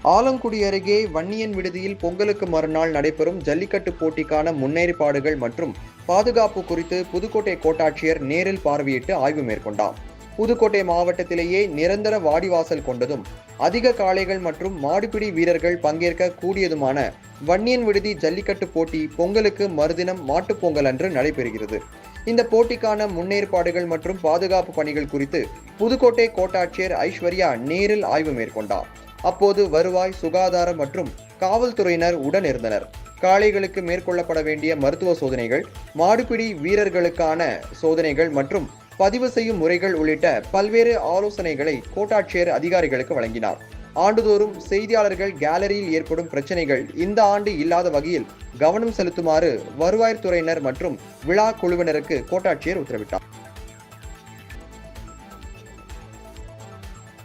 ஆலங்குடி அருகே வன்னியன் விடுதியில் பொங்கலுக்கு மறுநாள் நடைபெறும் ஜல்லிக்கட்டு போட்டிக்கான முன்னேற்பாடுகள் மற்றும் பாதுகாப்பு குறித்து புதுக்கோட்டை கோட்டாட்சியர் நேரில் பார்வையிட்டு ஆய்வு மேற்கொண்டார். புதுக்கோட்டை மாவட்டத்திலேயே நிரந்தர வாடிவாசல் கொண்டதும் அதிக காளைகள் மற்றும் மாடுபிடி வீரர்கள் பங்கேற்க கூடியதுமான வன்னியன் விடுதி ஜல்லிக்கட்டு போட்டி பொங்கலுக்கு மறுதினம் மாட்டுப்பொங்கல் அன்று நடைபெறுகிறது. இந்த போட்டிக்கான முன்னேற்பாடுகள் மற்றும் பாதுகாப்பு பணிகள் குறித்து புதுக்கோட்டை கோட்டாட்சியர் ஐஸ்வர்யா நேரில் ஆய்வு மேற்கொண்டார். அப்போது வருவாய், சுகாதாரம் மற்றும் காவல்துறையினர் உடன் இருந்தனர். காளைகளுக்கு மேற்கொள்ளப்பட வேண்டிய மருத்துவ சோதனைகள், மாடுபிடி வீரர்களுக்கான சோதனைகள் மற்றும் பதிவு செய்யும் முறைகள் உள்ளிட்ட பல்வேறு ஆலோசனைகளை கோட்டாட்சியர் அதிகாரிகளுக்கு வழங்கினார். ஆண்டுதோறும் செய்தியாளர்கள் கேலரியில் ஏற்படும் பிரச்சனைகள் இந்த ஆண்டு இல்லாத வகையில் கவனம் செலுத்துமாறு வருவாய்த்துறையினர் மற்றும் விழா குழுவினருக்கு கோட்டாட்சியர் உத்தரவிட்டார்.